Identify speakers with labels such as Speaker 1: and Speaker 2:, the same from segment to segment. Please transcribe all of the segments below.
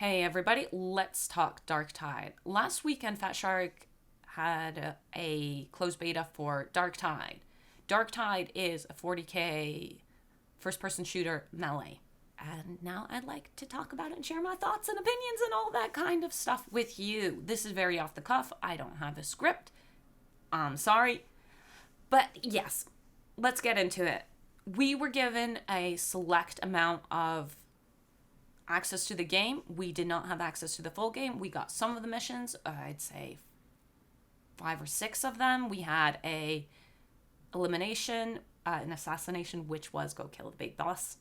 Speaker 1: Hey everybody, let's talk Darktide. Last weekend, Fatshark had a closed beta for Darktide. Darktide is a 40k first-person shooter melee. And now I'd like to talk about it and share my thoughts and opinions and all that kind of stuff with you. This is very off the cuff. I don't have a script. I'm sorry. But yes, let's get into it. We were given a select amount of access to the game. We did not have access to the full game. We got some of the missions. I'd say 5 or 6 of them. We had a elimination, an assassination, which was go kill the big boss,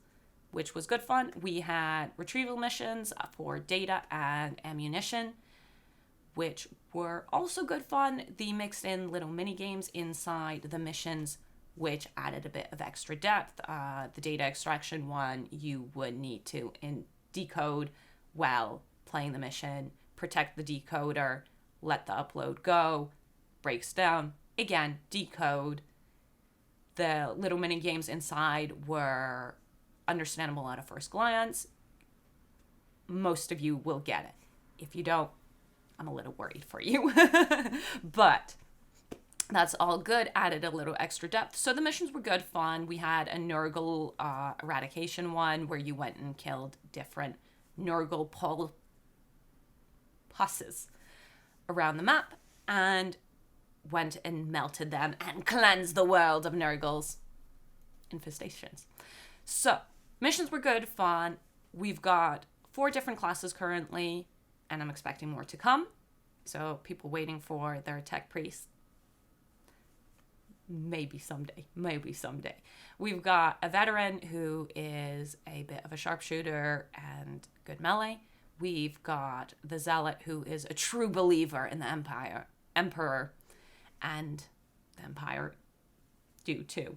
Speaker 1: which was good fun. We had retrieval missions for data and ammunition, which were also good fun. They mixed in little mini games inside the missions, which added a bit of extra depth. The data extraction one, you would need to decode while playing the mission, protect the decoder, let the upload go, breaks down, again, decode. The little mini games inside were understandable at a first glance. Most of you will get it. If you don't, I'm a little worried for you. But that's all good. Added a little extra depth. So the missions were good fun. We had a Nurgle eradication one where you went and killed different Nurgle pusses around the map and went and melted them and cleansed the world of Nurgle's infestations. So missions were good fun. We've got 4 different classes currently, and I'm expecting more to come. So people waiting for their tech priest. Maybe someday. We've got a veteran who is a bit of a sharpshooter and good melee. We've got the zealot who is a true believer in the emperor, and the empire do too.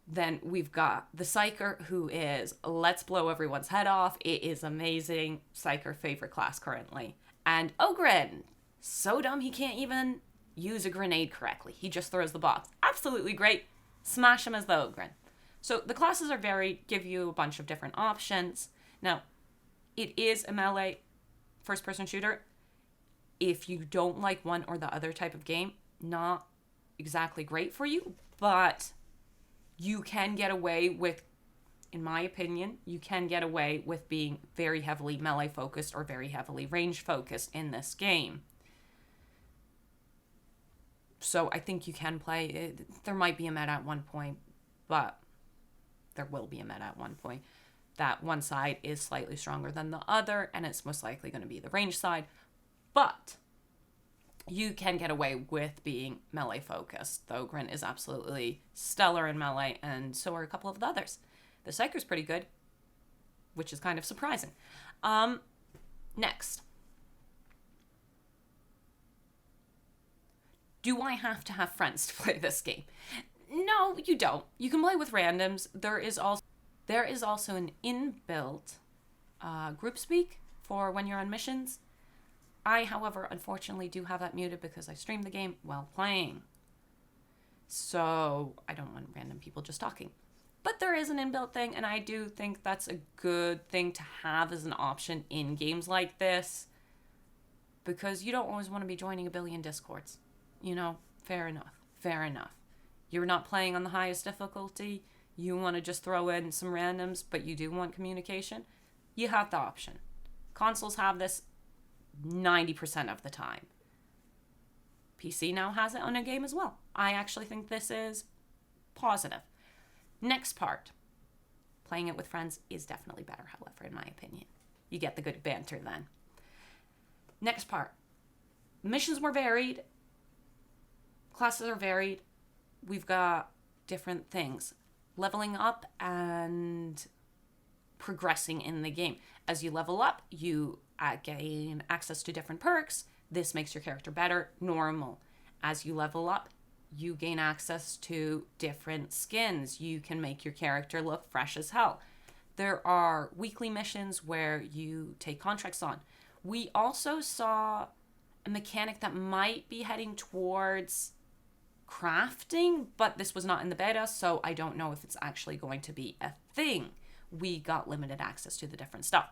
Speaker 1: Then we've got the psyker who is let's blow everyone's head off. It is amazing. Psyker favorite class currently. And Ogren, so dumb he can't even use a grenade correctly. He just throws the box. Absolutely great. Smash him as the Ogren. So the classes are varied, give you a bunch of different options. Now, it is a melee first-person shooter. If you don't like one or the other type of game, not exactly great for you, but you can get away with, in my opinion, you can get away with being very heavily melee-focused or very heavily range-focused in this game. So I think you can play it. There might be a meta at one point, but there will be a meta at one point. That one side is slightly stronger than the other, and it's most likely going to be the range side. But you can get away with being melee focused. The Ogren is absolutely stellar in melee, and so are a couple of the others. The Psyker's pretty good, which is kind of surprising. Next. Do I have to have friends to play this game? No, you don't. You can play with randoms. There is also an inbuilt group speak for when you're on missions. I, however, unfortunately do have that muted because I stream the game while playing. So I don't want random people just talking. But there is an inbuilt thing, and I do think that's a good thing to have as an option in games like this, because you don't always want to be joining a billion Discords. You know, fair enough. You're not playing on the highest difficulty. You want to just throw in some randoms, but you do want communication. You have the option. Consoles have this 90% of the time. PC now has it on a game as well. I actually think this is positive. Next part. Playing it with friends is definitely better, however, in my opinion. You get the good banter then. Next part. Missions were varied. Classes are varied. We've got different things. Leveling up and progressing in the game. As you level up, you gain access to different perks. This makes your character better, normal. As you level up, you gain access to different skins. You can make your character look fresh as hell. There are weekly missions where you take contracts on. We also saw a mechanic that might be heading towards crafting, but this was not in the beta, so I don't know if it's actually going to be a thing. We got limited access to the different stuff.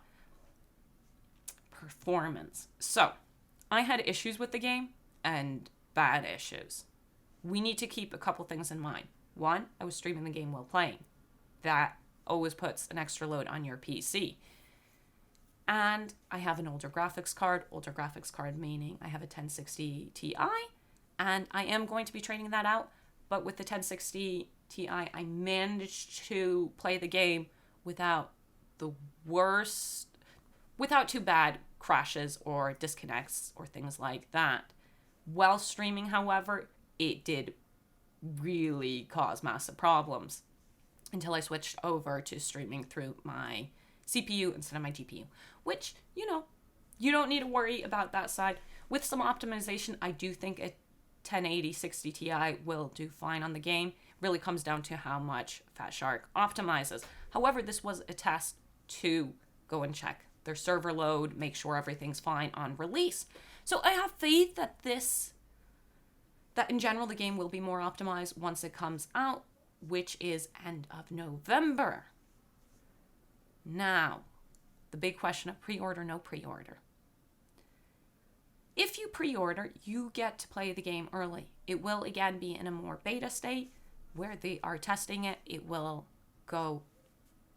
Speaker 1: performance. So, I had issues with the game and bad issues. We need to keep a couple things in mind. One, I was streaming the game while playing. That always puts an extra load on your PC. And I have an older graphics card meaning I have a 1060 Ti, and I am going to be trading that out. But with the 1060 Ti, I managed to play the game without too bad crashes or disconnects or things like that. While streaming, however, it did really cause massive problems until I switched over to streaming through my CPU instead of my GPU, which, you don't need to worry about that side. With some optimization, I do think a 1080 60 Ti will do fine on the game. Really comes down to how much Fatshark optimizes. However, this was a test to go and check their server load, make sure everything's fine on release. So I have faith that in general the game will be more optimized once it comes out, which is end of November. Now, the big question of pre-order, no pre-order. If you pre-order, you get to play the game early. It will again be in a more beta state where they are testing it. It will go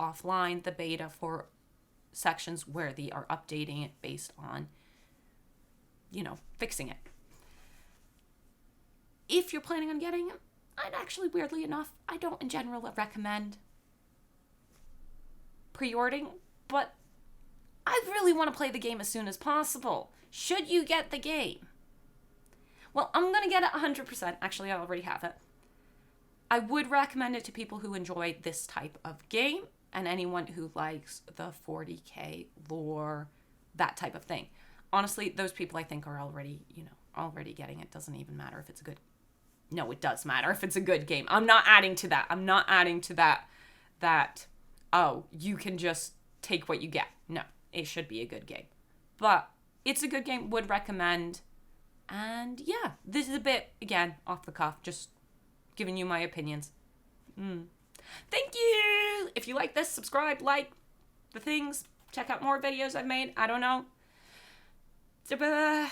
Speaker 1: offline, the beta, for sections where they are updating it based on, fixing it. If you're planning on getting it, I'd actually, weirdly enough, I don't in general recommend pre-ordering, but I really want to play the game as soon as possible. Should you get the game? Well, I'm going to get it 100%. Actually, I already have it. I would recommend it to people who enjoy this type of game and anyone who likes the 40k lore, that type of thing. Honestly, those people I think are already getting it. Doesn't even matter if it's a good... No, it does matter if it's a good game. I'm not adding to that, oh, you can just take what you get. No, it should be a good game. But it's a good game, would recommend. And yeah, this is a bit, again, off the cuff, just giving you my opinions. Thank you! If you like this, subscribe, like the things, check out more videos I've made. I don't know. Bye!